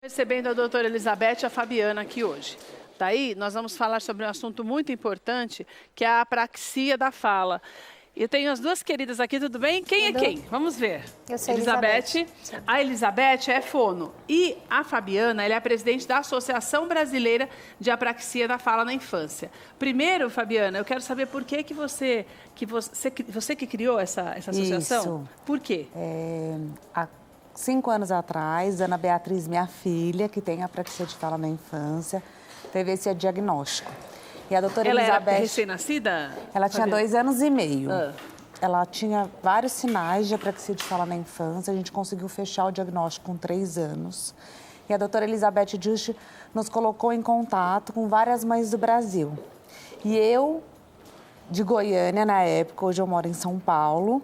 Recebendo a doutora Elizabeth e a Fabiana aqui hoje. Daí, nós vamos falar sobre um assunto muito importante, que é a apraxia da fala. Eu tenho as duas queridas aqui, tudo bem? Quem é quem? Vamos ver. Eu sou Elizabeth. A Elizabeth é fono e a Fabiana, ela é a presidente da Associação Brasileira de Apraxia da Fala na Infância. Primeiro, Fabiana, eu quero saber por que você que criou essa associação? Isso. Por quê? Há 5 anos atrás, Ana Beatriz, minha filha, que tem apraxia de fala na infância, teve esse diagnóstico. E a doutora Elizabeth... Ela era recém-nascida? Ela tinha 2 anos e meio. Ah. Ela tinha vários sinais de apraxia de fala na infância. A gente conseguiu fechar o diagnóstico com 3 anos. E a doutora Elizabeth Juste nos colocou em contato com várias mães do Brasil. E eu, de Goiânia na época, hoje eu moro em São Paulo,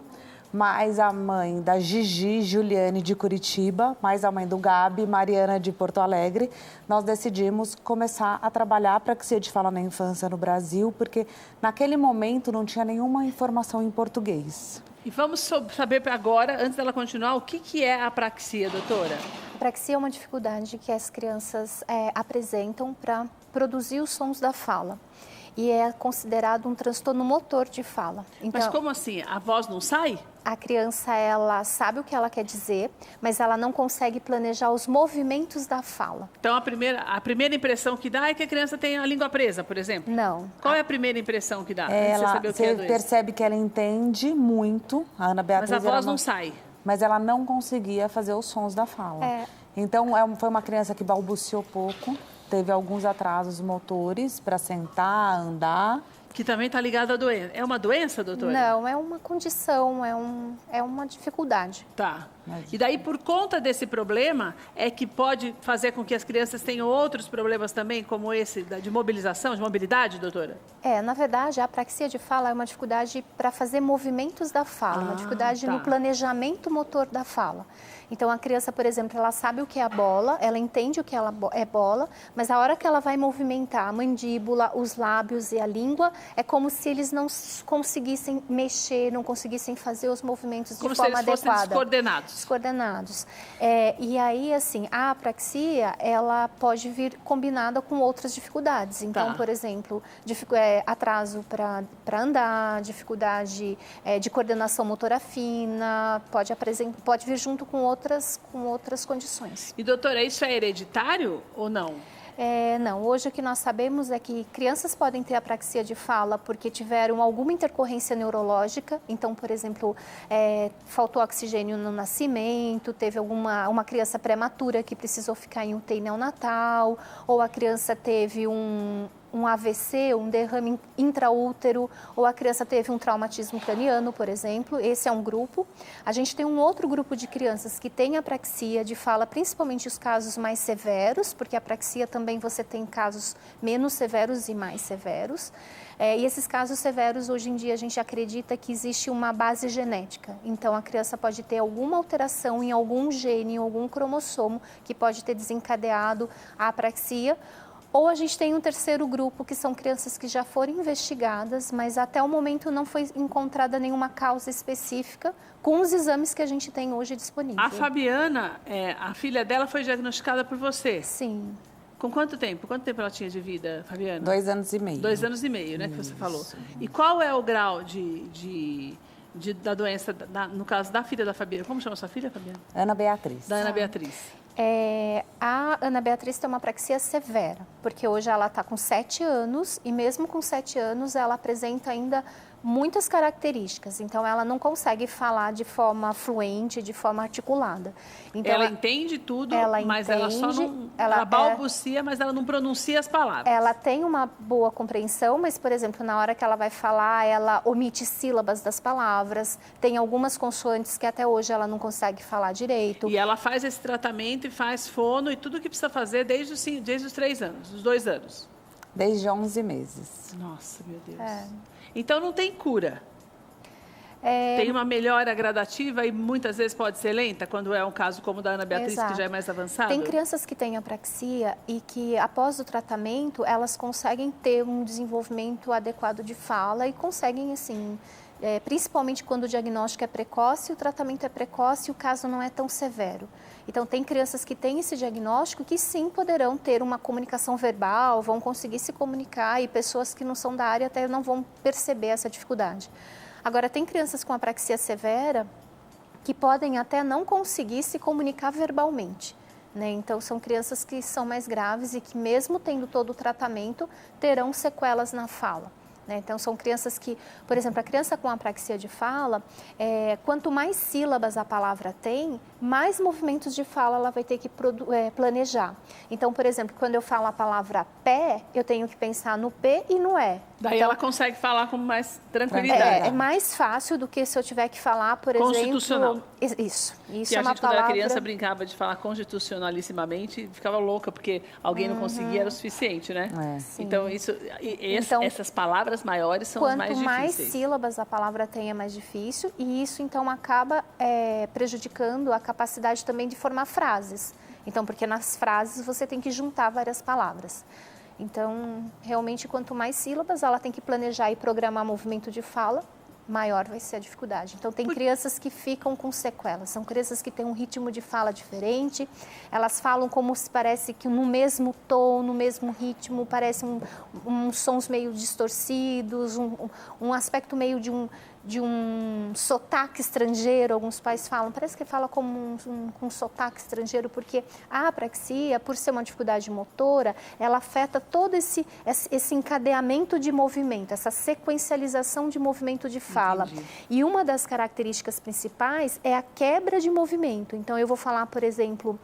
mais a mãe da Gigi, Juliane, de Curitiba, mais a mãe do Gabi, Mariana, de Porto Alegre, nós decidimos começar a trabalhar a apraxia de fala na infância no Brasil, porque naquele momento não tinha nenhuma informação em português. E vamos saber agora, antes dela continuar, o que é a apraxia, doutora? A apraxia é uma dificuldade que as crianças apresentam para produzir os sons da fala. E é considerado um transtorno motor de fala. Então, mas como assim? A voz não sai? A criança, ela sabe o que ela quer dizer, mas ela não consegue planejar os movimentos da fala. Então, a primeira impressão que dá é que a criança tem a língua presa, por exemplo? Não. Qual é a primeira impressão que dá? Você percebe que ela entende muito, a Ana Beatriz... Mas a voz não sai? Mas ela não conseguia fazer os sons da fala. Então, foi uma criança que balbuciou pouco. Teve alguns atrasos motores para sentar, andar. Que também está ligado à doença. É uma doença, doutora? Não, é uma condição, é uma dificuldade. Tá. E daí, por conta desse problema, é que pode fazer com que as crianças tenham outros problemas também, como esse de mobilização, de mobilidade, doutora? Na verdade, a apraxia de fala é uma dificuldade para fazer movimentos da fala, uma dificuldade no planejamento motor da fala. Então, a criança, por exemplo, ela sabe o que é a bola, ela entende o que é bola, mas a hora que ela vai movimentar a mandíbula, os lábios e a língua, é como se eles não conseguissem mexer, não conseguissem fazer os movimentos de forma adequada. Como se eles fossem descoordenados. Descoordenados. E aí, assim, a apraxia, ela pode vir combinada com outras dificuldades. Então, por exemplo, atraso para andar, dificuldade de coordenação motora fina, pode vir junto com outras condições. E, doutora, isso é hereditário ou não? Não, hoje o que nós sabemos é que crianças podem ter apraxia de fala porque tiveram alguma intercorrência neurológica. Então, por exemplo, faltou oxigênio no nascimento, teve uma criança prematura que precisou ficar em UTI neonatal, ou a criança teve um AVC, um derrame intraútero, ou a criança teve um traumatismo craniano, por exemplo. Esse é um grupo. A gente tem um outro grupo de crianças que tem apraxia de fala, principalmente os casos mais severos, porque a apraxia também você tem casos menos severos e mais severos. E esses casos severos, hoje em dia, a gente acredita que existe uma base genética. Então, a criança pode ter alguma alteração em algum gene, em algum cromossomo, que pode ter desencadeado a apraxia. Ou a gente tem um terceiro grupo, que são crianças que já foram investigadas, mas até o momento não foi encontrada nenhuma causa específica com os exames que a gente tem hoje disponíveis. A Fabiana, a filha dela foi diagnosticada por você? Sim. Com quanto tempo? Quanto tempo ela tinha de vida, Fabiana? 2 anos e meio. 2 anos e meio, né, que você falou. E qual é o grau da doença, no caso da filha da Fabiana? Como chama sua filha, Fabiana? Ana Beatriz. Da Ana Beatriz. A Ana Beatriz tem uma apraxia severa, porque hoje ela está com 7 anos e mesmo com 7 anos ela apresenta ainda muitas características. Então, ela não consegue falar de forma fluente, de forma articulada. Então, ela entende tudo, mas ela só não... Ela balbucia, mas ela não pronuncia as palavras. Ela tem uma boa compreensão, mas, por exemplo, na hora que ela vai falar, ela omite sílabas das palavras. Tem algumas consoantes que até hoje ela não consegue falar direito. E ela faz esse tratamento e faz fono e tudo o que precisa fazer desde os 3 anos, os 2 anos. Desde 11 meses. Nossa, meu Deus. Então, não tem cura? Tem uma melhora gradativa e muitas vezes pode ser lenta, quando é um caso como o da Ana Beatriz, que já é mais avançado? Tem crianças que têm apraxia e que, após o tratamento, elas conseguem ter um desenvolvimento adequado de fala e conseguem, assim, principalmente quando o diagnóstico é precoce, o tratamento é precoce e o caso não é tão severo. Então, tem crianças que têm esse diagnóstico que sim poderão ter uma comunicação verbal, vão conseguir se comunicar e pessoas que não são da área até não vão perceber essa dificuldade. Agora, tem crianças com apraxia severa que podem até não conseguir se comunicar verbalmente. Né? Então, são crianças que são mais graves e que, mesmo tendo todo o tratamento, terão sequelas na fala. Né? Então, são crianças que, por exemplo, a criança com apraxia de fala, quanto mais sílabas a palavra tem, mais movimentos de fala ela vai ter que planejar. Então, por exemplo, quando eu falo a palavra pé, eu tenho que pensar no P e no E. Daí então, ela consegue falar com mais tranquilidade. É mais fácil do que se eu tiver que falar, por constitucional. exemplo... Isso Que é a uma gente, palavra... quando era criança, brincava de falar constitucionalissimamente e ficava louca, porque alguém não conseguia, era o suficiente, né? Então, essas palavras maiores são as mais difíceis. Quanto mais sílabas a palavra tem, é mais difícil, e isso, então, acaba prejudicando a capacidade também de formar frases. Então, porque nas frases você tem que juntar várias palavras. Então, realmente, quanto mais sílabas ela tem que planejar e programar movimento de fala, maior vai ser a dificuldade. Então, tem crianças que ficam com sequelas. São crianças que têm um ritmo de fala diferente. Elas falam como se parece que no mesmo tom, no mesmo ritmo, parecem uns sons meio distorcidos, um aspecto meio de um sotaque estrangeiro. Alguns pais falam, parece que fala como um sotaque estrangeiro, porque a apraxia, por ser uma dificuldade motora, ela afeta todo esse encadeamento de movimento, essa sequencialização de movimento de fala. Entendi. E uma das características principais é a quebra de movimento. Então, eu vou falar, por exemplo,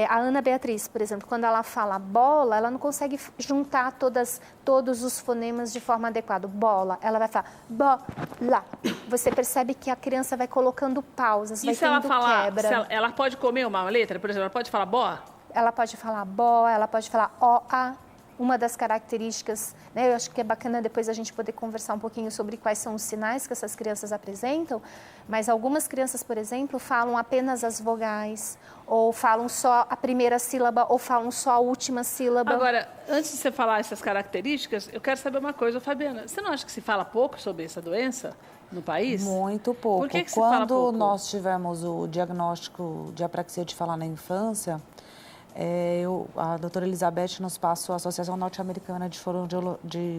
a Ana Beatriz, por exemplo, quando ela fala bola, ela não consegue juntar todos os fonemas de forma adequada. Bola, ela vai falar bola. Você percebe que a criança vai colocando pausas, vai tendo quebra. Ela pode comer uma letra? Por exemplo, ela pode falar bó? Ela pode falar bó, ela pode falar ó-a. Uma das características, né, eu acho que é bacana depois a gente poder conversar um pouquinho sobre quais são os sinais que essas crianças apresentam, mas algumas crianças, por exemplo, falam apenas as vogais, ou falam só a primeira sílaba, ou falam só a última sílaba. Agora, antes de você falar essas características, eu quero saber uma coisa, Fabiana. Você não acha que se fala pouco sobre essa doença no país? Muito pouco. Por que se fala pouco? Quando nós tivemos o diagnóstico de apraxia de fala na infância, a doutora Elizabeth nos passou a Associação Norte-Americana de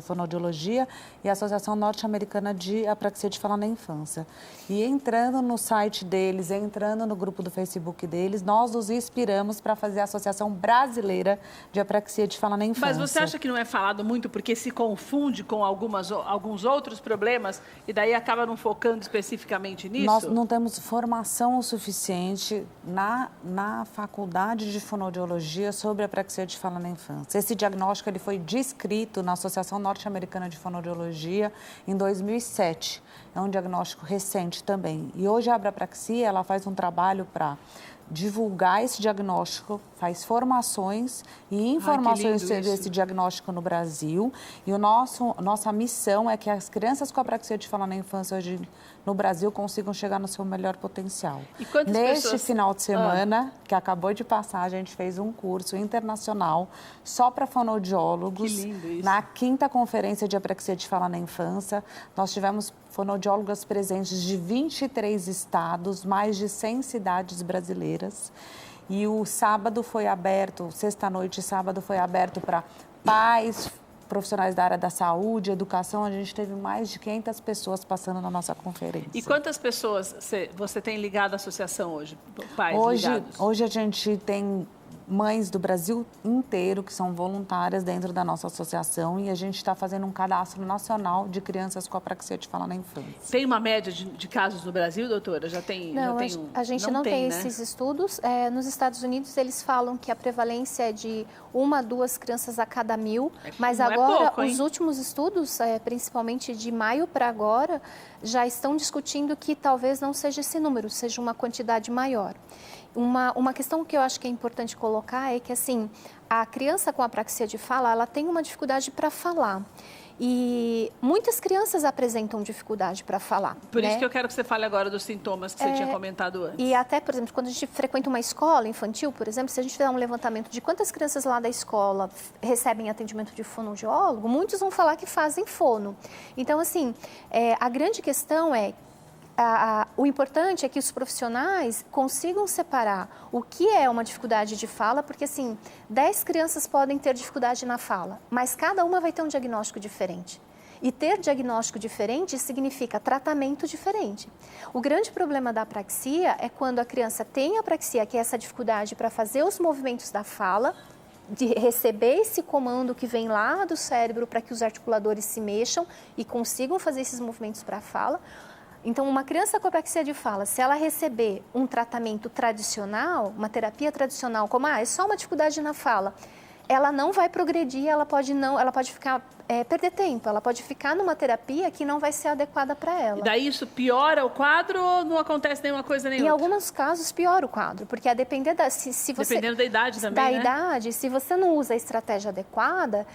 Fonoaudiologia e a Associação Norte-Americana de Apraxia de Fala na Infância. E entrando no site deles, entrando no grupo do Facebook deles, nós nos inspiramos para fazer a Associação Brasileira de Apraxia de Fala na Infância. Mas você acha que não é falado muito porque se confunde com alguns outros problemas e daí acaba não focando especificamente nisso? Nós não temos formação o suficiente na faculdade de fonoaudiologia sobre a apraxia de fala na infância. Esse diagnóstico ele foi descrito na Associação Norte-Americana de Fonoaudiologia em 2007. É um diagnóstico recente também. E hoje a apraxia ela faz um trabalho para divulgar esse diagnóstico, faz formações e informações sobre esse diagnóstico no Brasil. E nossa missão é que as crianças com apraxia de fala na infância hoje no Brasil consigam chegar no seu melhor potencial. E quantas Neste final de semana, que acabou de passar, a gente fez um curso internacional só para fonoaudiólogos. Que lindo isso. Na 5ª Conferência de Apraxia de Fala na Infância, nós tivemos fonoaudiólogas presentes de 23 estados, mais de 100 cidades brasileiras. E o sábado foi aberto, sexta-noite e sábado foi aberto para pais, profissionais da área da saúde, educação. A gente teve mais de 500 pessoas passando na nossa conferência. E quantas pessoas você tem ligado à associação hoje? Pais ligados? Hoje a gente tem mães do Brasil inteiro que são voluntárias dentro da nossa associação e a gente está fazendo um cadastro nacional de crianças com apraxia de fala na infância. Tem uma média de casos no Brasil, doutora? Não, a gente não tem esses estudos. Nos Estados Unidos, eles falam que a prevalência é de 1 a 2 crianças a cada 1000, mas agora os últimos estudos, principalmente de maio para agora, já estão discutindo que talvez não seja esse número, seja uma quantidade maior. Uma questão que eu acho que é importante colocar é que, assim, a criança com apraxia de fala, ela tem uma dificuldade para falar. E muitas crianças apresentam dificuldade para falar. Por né? isso que eu quero que você fale agora dos sintomas que você tinha comentado antes. E até, por exemplo, quando a gente frequenta uma escola infantil, por exemplo, se a gente fizer um levantamento de quantas crianças lá da escola recebem atendimento de fonoaudiólogo, muitos vão falar que fazem fono. Então, assim, a grande questão é o importante é que os profissionais consigam separar o que é uma dificuldade de fala, porque assim, 10 crianças podem ter dificuldade na fala, mas cada uma vai ter um diagnóstico diferente. E ter diagnóstico diferente significa tratamento diferente. O grande problema da apraxia é quando a criança tem apraxia, que é essa dificuldade para fazer os movimentos da fala, de receber esse comando que vem lá do cérebro para que os articuladores se mexam e consigam fazer esses movimentos para a fala. Então, uma criança com apraxia de fala, se ela receber um tratamento tradicional, uma terapia tradicional, como é só uma dificuldade na fala, ela não vai progredir, ela pode ficar perder tempo, ela pode ficar numa terapia que não vai ser adequada para ela. E daí isso piora o quadro ou não acontece nenhuma coisa nem outra? Em alguns casos piora o quadro, porque a depender dependendo da idade também, da né? idade, se você não usa a estratégia adequada,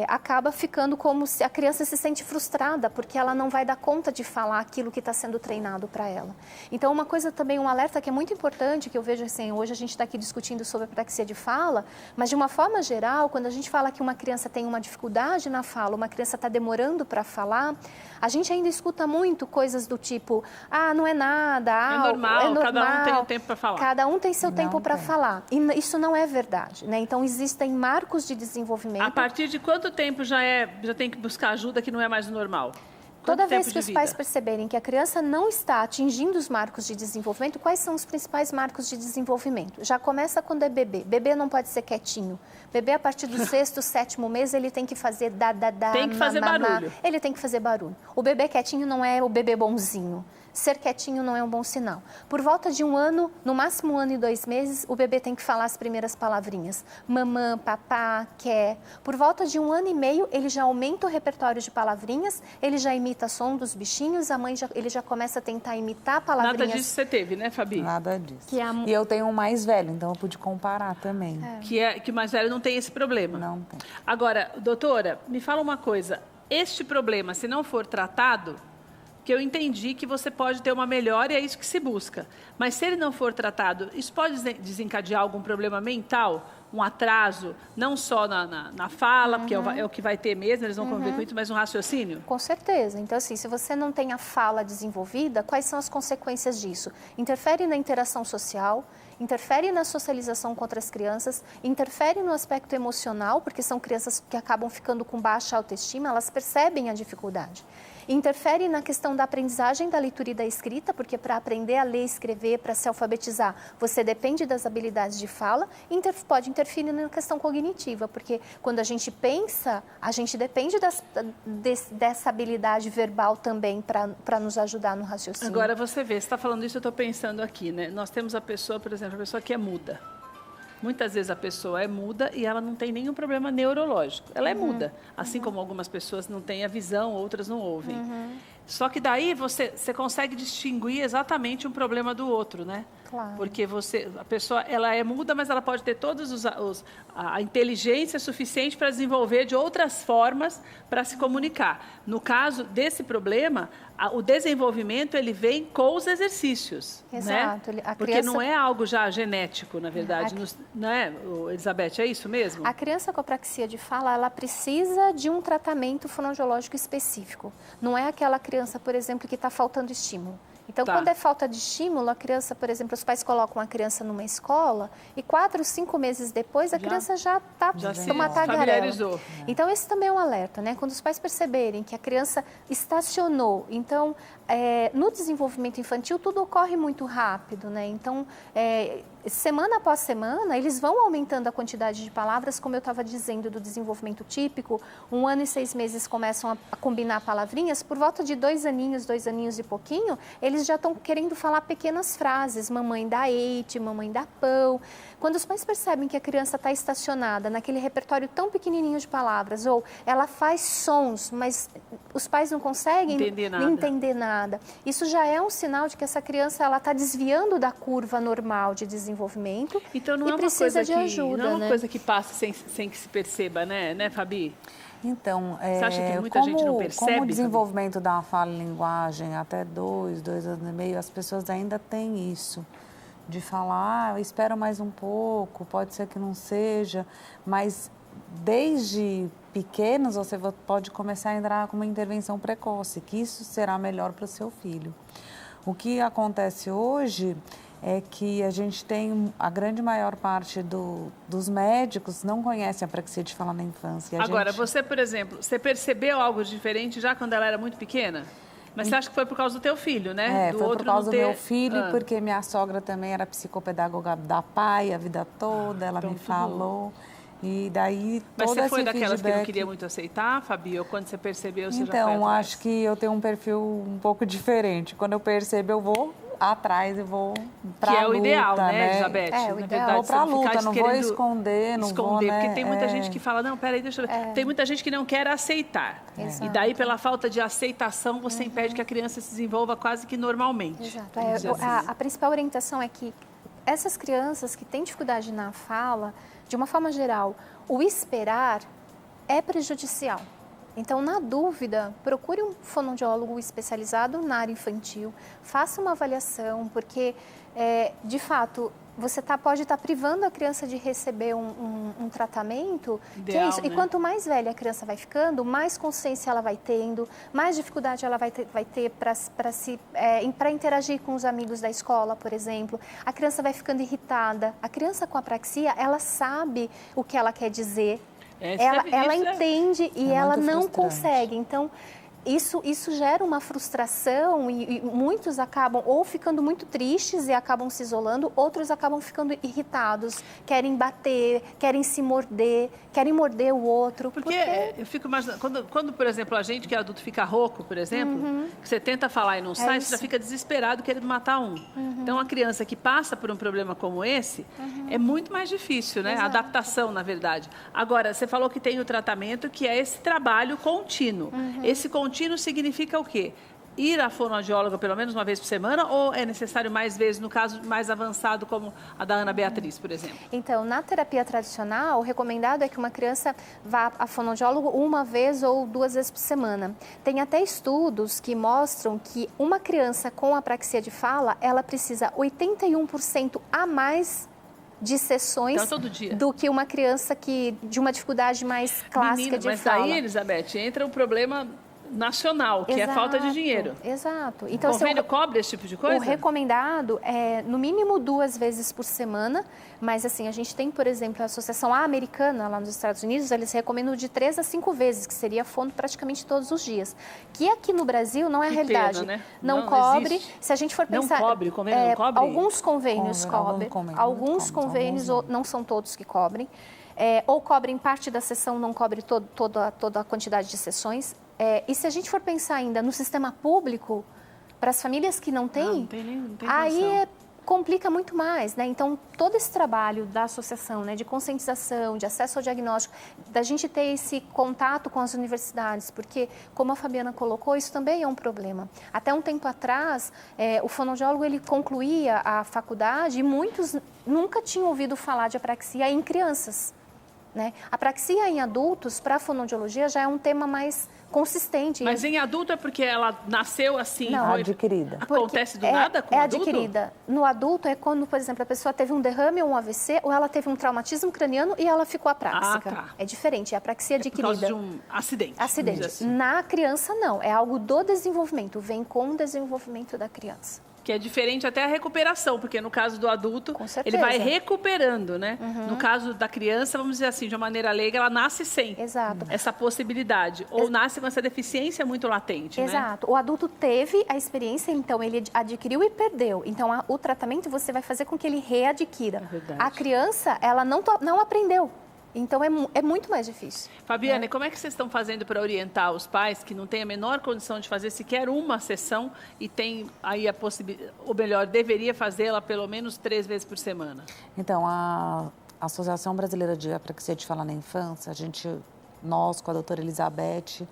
acaba ficando como se a criança se sente frustrada, porque ela não vai dar conta de falar aquilo que está sendo treinado para ela. Então, uma coisa também, um alerta que é muito importante, que eu vejo assim, hoje a gente está aqui discutindo sobre apraxia de fala, mas de uma forma geral, quando a gente fala que uma criança tem uma dificuldade na fala, uma criança está demorando para falar, a gente ainda escuta muito coisas do tipo, não é nada, é normal, cada um tem um tempo para falar. Cada um tem seu tempo para falar. E isso não é verdade, né? Então, existem marcos de desenvolvimento. A partir de quanto tempo já tem que buscar ajuda que não é mais o normal? Toda vez que os pais perceberem que a criança não está atingindo os marcos de desenvolvimento, quais são os principais marcos de desenvolvimento? Já começa quando é bebê. Bebê não pode ser quietinho. Bebê, a partir do 6º, 7º mês, ele tem que fazer tem que fazer barulho. Ele tem que fazer barulho. O bebê quietinho não é o bebê bonzinho. Ser quietinho não é um bom sinal. Por volta de 1 ano, no máximo 1 ano e 2 meses, o bebê tem que falar as primeiras palavrinhas. Mamã, papá, quer. Por volta de 1 ano e meio, ele já aumenta o repertório de palavrinhas, ele já imita som dos bichinhos, ele já começa a tentar imitar palavrinhas. Nada disso você teve, né, Fabi? Nada disso. E eu tenho um mais velho, então eu pude comparar também. Que o mais velho não tem esse problema. Não tem. Agora, doutora, me fala uma coisa. Este problema, se não for tratado, que eu entendi que você pode ter uma melhora e é isso que se busca. Mas se ele não for tratado, isso pode desencadear algum problema mental? Um atraso, não só na fala, porque é o que vai ter mesmo, eles vão conviver com isso, mas um raciocínio? Com certeza. Então, assim, se você não tem a fala desenvolvida, quais são as consequências disso? Interfere na interação social, interfere na socialização com outras crianças, interfere no aspecto emocional, porque são crianças que acabam ficando com baixa autoestima, elas percebem a dificuldade. Interfere na questão da aprendizagem da leitura e da escrita, porque para aprender a ler e escrever, para se alfabetizar, você depende das habilidades de fala, pode interferir na questão cognitiva, porque quando a gente pensa, a gente depende dessa habilidade verbal também para nos ajudar no raciocínio. Agora você vê, você está falando isso, eu estou pensando aqui, né? Nós temos a pessoa, por exemplo, a pessoa que é muda. Muitas vezes a pessoa é muda e ela não tem nenhum problema neurológico. Ela é muda, assim como algumas pessoas não têm a visão, outras não ouvem. Só que daí você consegue distinguir exatamente um problema do outro, né? Claro. Porque a pessoa ela é muda, mas ela pode ter todos a inteligência suficiente para desenvolver de outras formas para se comunicar. No caso desse problema, o desenvolvimento ele vem com os exercícios, Exato. né? Porque não é algo já genético, na verdade, não é, Elizabeth? É isso mesmo? A criança com apraxia de fala, ela precisa de um tratamento fonoaudiológico específico. Não é aquela criança, por exemplo, que está faltando estímulo. Então, quando é falta de estímulo, a criança, por exemplo, os pais colocam a criança numa escola e 4, 5 meses depois a criança já está uma tagarela. Então, esse também é um alerta, né? Quando os pais perceberem que a criança estacionou, então, no desenvolvimento infantil, tudo ocorre muito rápido, né? Então, semana após semana, eles vão aumentando a quantidade de palavras, como eu estava dizendo, do desenvolvimento típico. 1 ano e 6 meses começam a combinar palavrinhas. Por volta de 2 aninhos e pouquinho, eles já estão querendo falar pequenas frases. Mamãe dá leite, mamãe dá pão. Quando os pais percebem que a criança está estacionada naquele repertório tão pequenininho de palavras, ou ela faz sons, mas os pais não conseguem entender nada. Isso já é um sinal de que essa criança está desviando da curva normal de desenvolvimento. Então não é uma coisa de ajuda, não é uma coisa que passa sem que se perceba, né, Fabi? Então, Você acha que muita gente não percebe? Como o desenvolvimento da fala e linguagem até 2 anos e meio, as pessoas ainda têm isso. De falar, espera mais um pouco, pode ser que não seja, mas desde pequenos você pode começar a entrar com uma intervenção precoce, que isso será melhor para o seu filho. O que acontece hoje é que a gente tem a grande maior parte dos médicos não conhecem a apraxia de fala na infância. Agora, você, por exemplo, você percebeu algo diferente já quando ela era muito pequena? Mas você acha que foi por causa do teu filho, né? Foi por causa do meu filho, porque minha sogra também era psicopedagoga da PAI a vida toda, ela então me falou. E daí Mas todo você foi esse daquelas feedback... que não queria muito aceitar, Fabi? Ou quando você percebeu, você já foi Então, atrás? acho que eu tenho um perfil um pouco diferente. Quando eu percebo, eu vou atrás e vou pra luta, que é o ideal, né, Elizabeth? É, o Na ideal. verdade, Vou pra você não luta, ficar não vou esconder, não vou, né? Porque tem muita gente que fala, não, peraí, deixa eu ver. Tem muita gente que não quer aceitar. Exato. E daí, pela falta de aceitação, você impede que a criança se desenvolva quase que normalmente. Exato. A principal orientação é que essas crianças que têm dificuldade na fala, de uma forma geral, o esperar é prejudicial. Então, na dúvida, procure um fonoaudiólogo especializado na área infantil, faça uma avaliação, porque, de fato, você pode estar privando a criança de receber um tratamento, Ideal, que é isso. né? E quanto mais velha a criança vai ficando, mais consciência ela vai tendo, mais dificuldade ela vai ter para interagir com os amigos da escola, por exemplo. A criança vai ficando irritada. A criança com apraxia, ela sabe o que ela quer dizer. Ela entende e ela não consegue. Então, isso gera uma frustração e muitos acabam ou ficando muito tristes e acabam se isolando, outros acabam ficando irritados, querem bater, querem se morder, querem morder o outro. Porque eu fico imaginando, quando, por exemplo, a gente que é adulto fica rouco, por exemplo, que você tenta falar e não sai, você já fica desesperado querendo matar um. Então, a criança que passa por um problema como esse, é muito mais difícil, né? A adaptação, na verdade. Agora, você falou que tem o tratamento, que é esse trabalho contínuo. Esse contínuo significa o quê? Ir à fonoaudióloga pelo menos uma vez por semana ou é necessário mais vezes, no caso mais avançado, como a da Ana Beatriz, por exemplo? Então, na terapia tradicional, o recomendado é que uma criança vá a fonoaudiólogo uma vez ou 2 vezes por semana. Tem até estudos que mostram que uma criança com apraxia de fala, ela precisa 81% a mais de sessões do que uma criança de uma dificuldade mais clássica de fala. Mas aí, Elizabeth, entra o problema nacional, que é a falta de dinheiro. Exato. Então, o convênio cobre esse tipo de coisa? O recomendado é, no mínimo, 2 vezes por semana, mas assim, a gente tem, por exemplo, a Associação Americana, lá nos Estados Unidos, eles recomendam de 3 a 5 vezes, que seria fono praticamente todos os dias. Que aqui no Brasil não é a realidade. Pena, né? Não cobre. Se a gente for pensar... Não cobre, o convênio não cobre? Alguns convênios cobrem. Alguns convênios, não são todos que cobrem. Ou cobrem parte da sessão, não cobre toda a quantidade de sessões. E se a gente for pensar ainda no sistema público, para as famílias que não têm, não tem aí complica muito mais, né? Então, todo esse trabalho da associação, né, de conscientização, de acesso ao diagnóstico, da gente ter esse contato com as universidades, porque, como a Fabiana colocou, isso também é um problema. Até um tempo atrás, o fonoaudiólogo, ele concluía a faculdade e muitos nunca tinham ouvido falar de apraxia em crianças, né? Apraxia em adultos, para a fonoaudiologia, já é um tema mais consistente. Mas em adulto é porque ela nasceu assim? Não, adquirida. Acontece do nada com o adulto? É adquirida. No adulto é quando, por exemplo, a pessoa teve um derrame ou um AVC, ou ela teve um traumatismo craniano e ela ficou apráxica. Tá. É diferente, é apraxia adquirida. Por causa de um acidente. Assim. Na criança, não. É algo do desenvolvimento, vem com o desenvolvimento da criança. Que é diferente até a recuperação, porque no caso do adulto, ele vai recuperando, né? No caso da criança, vamos dizer assim, de uma maneira leiga, ela nasce sem essa possibilidade. Ou nasce com essa deficiência muito latente, Exato. Né? O adulto teve a experiência, então ele adquiriu e perdeu. Então, o tratamento você vai fazer com que ele readquira. A criança, ela não aprendeu. Então, é muito mais difícil. Fabiana, e como é que vocês estão fazendo para orientar os pais que não têm a menor condição de fazer sequer uma sessão e tem aí a possibilidade, ou melhor, deveria fazê-la pelo menos 3 vezes por semana? Então, a Associação Brasileira de Apraxia de Fala na Infância, nós com a doutora Elizabeth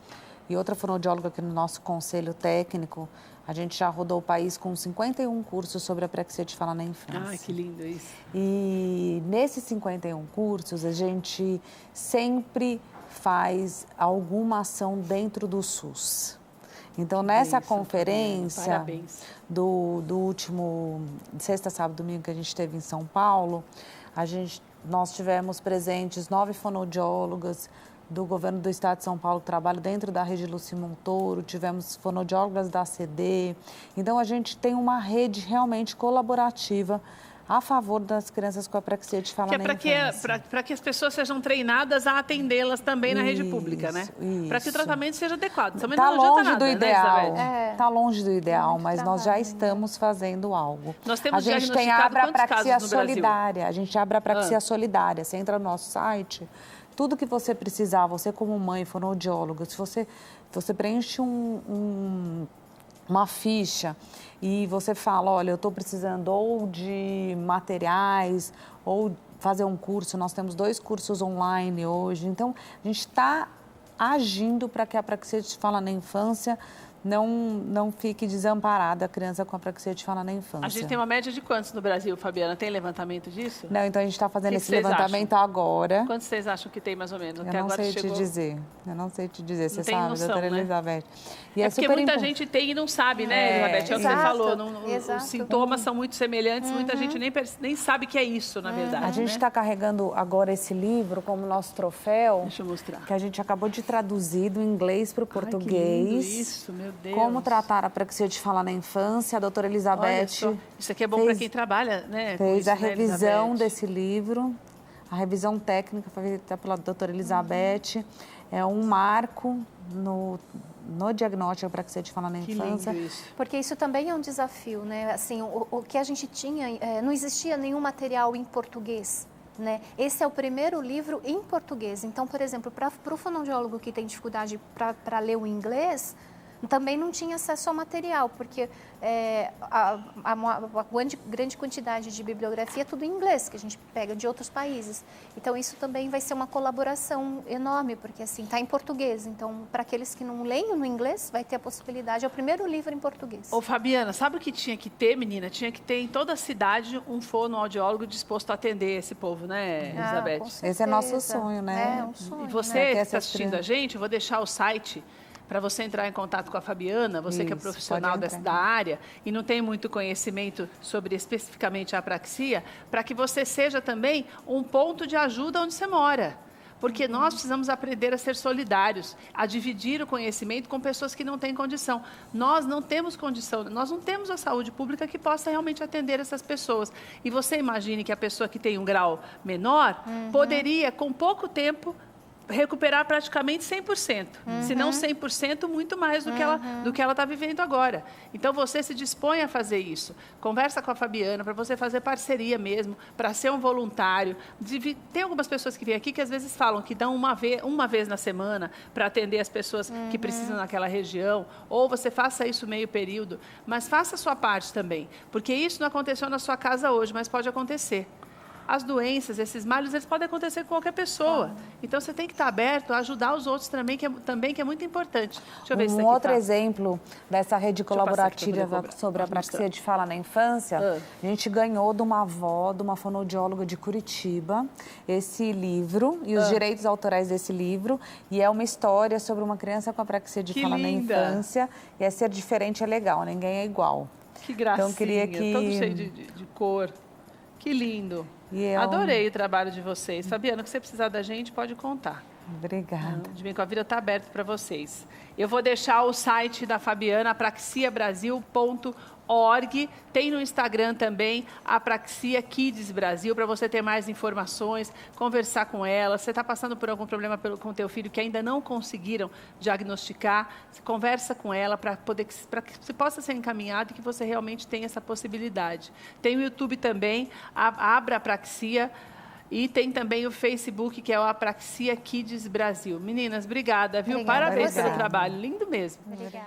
e outra fonoaudióloga aqui no nosso conselho técnico, a gente já rodou o país com 51 cursos sobre apraxia de fala na infância. Ai, que lindo isso. E nesses 51 cursos, a gente sempre faz alguma ação dentro do SUS. Então, nessa conferência do último sexta, sábado, domingo que a gente teve em São Paulo, nós tivemos presentes 9 fonoaudiólogas do governo do estado de São Paulo que trabalham dentro da rede Luci Montoro, tivemos fonoaudiólogas da ACD. Então, a gente tem uma rede realmente colaborativa a favor das crianças com apraxia de fala na infância. Para que as pessoas sejam treinadas a atendê-las também na rede pública, né? Para que o tratamento seja adequado. Também Está não longe nada, do ideal, né, está longe do ideal, mas nós já estamos fazendo algo. Nós temos a gente tem a Abrapraxia Solidária, a gente abre a Apraxia Solidária. Você entra no nosso site, tudo que você precisar, você como mãe, fonoaudióloga, se você preenche uma ficha e você fala, olha, eu estou precisando ou de materiais ou fazer um curso, nós temos 2 cursos online hoje, então a gente está agindo para que a apraxia de fala na infância não fique desamparada, a criança com apraxia de fala na infância. A gente tem uma média de quantos no Brasil, Fabiana? Tem levantamento disso? Não, então a gente está fazendo esse levantamento agora. Quantos vocês acham que tem mais ou menos? Eu não sei te dizer, você sabe, noção, doutora né? Elizabeth. E é porque muita gente tem e não sabe, né, Elizabeth? É o que você falou, os sintomas são muito semelhantes, muita gente nem sabe que é isso, na verdade. A gente está carregando agora esse livro como nosso troféu. Deixa eu mostrar. Que a gente acabou de traduzir do inglês para o português. Que lindo isso, meu Deus. Como tratar a apraxia de fala na infância. A doutora Elizabeth... Isso aqui é bom para quem trabalha, né? Fez a revisão desse livro. A revisão técnica foi feita pela doutora Elizabeth. É um marco no diagnóstico da apraxia de fala na infância. Lindo isso. Porque isso também é um desafio, né? Assim, o que a gente tinha, não existia nenhum material em português. Né? Esse é o primeiro livro em português. Então, por exemplo, para o fonoaudiólogo que tem dificuldade para ler o inglês, também não tinha acesso ao material, porque a grande quantidade de bibliografia é tudo em inglês, que a gente pega de outros países. Então, isso também vai ser uma colaboração enorme, porque assim, está em português. Então, para aqueles que não leem no inglês, vai ter a possibilidade. É o primeiro livro em português. Ô, Fabiana, sabe o que tinha que ter, menina? Tinha que ter em toda a cidade um fonoaudiólogo disposto a atender esse povo, né, Elizabeth? Esse é nosso sonho, né? É um sonho. E você que está assistindo a gente, eu vou deixar o site para você entrar em contato com a Fabiana, você que é profissional da área e não tem muito conhecimento sobre especificamente a apraxia, para que você seja também um ponto de ajuda onde você mora. Porque nós precisamos aprender a ser solidários, a dividir o conhecimento com pessoas que não têm condição. Nós não temos condição, nós não temos a saúde pública que possa realmente atender essas pessoas. E você imagine que a pessoa que tem um grau menor poderia, com pouco tempo, recuperar praticamente 100%, se não 100%, muito mais do que ela está vivendo agora. Então, você se dispõe a fazer isso. Conversa com a Fabiana para você fazer parceria mesmo, para ser um voluntário. Tem algumas pessoas que vêm aqui que às vezes falam que dão uma vez na semana para atender as pessoas que precisam naquela região, ou você faça isso meio período, mas faça a sua parte também, porque isso não aconteceu na sua casa hoje, mas pode acontecer. As doenças, esses males, eles podem acontecer com qualquer pessoa. Então, você tem que estar aberto a ajudar os outros também, que é muito importante. Deixa eu ver se Um outro exemplo dessa rede colaborativa sobre a apraxia de fala na infância, a gente ganhou de uma avó, de uma fonoaudióloga de Curitiba, esse livro e os direitos autorais desse livro. E é uma história sobre uma criança com apraxia de fala na infância. E é ser diferente é legal, ninguém é igual. Que gracinha, então, queria que... todo cheio de cor. Que lindo. Adorei o trabalho de vocês. Fabiana, o que você precisar da gente, pode contar. Obrigada. De Bem com a Vida está aberto para vocês. Eu vou deixar o site da Fabiana, apraxiabrasil.org. Tem no Instagram também, Apraxia Kids Brasil, para você ter mais informações, conversar com ela. Você está passando por algum problema com o teu filho que ainda não conseguiram diagnosticar, conversa com ela para que você possa ser encaminhado e que você realmente tenha essa possibilidade. Tem o YouTube também, Abra Apraxia. E tem também o Facebook, que é o Apraxia Kids Brasil. Meninas, obrigada, viu? Obrigada, Parabéns pelo trabalho. Lindo mesmo. Obrigada.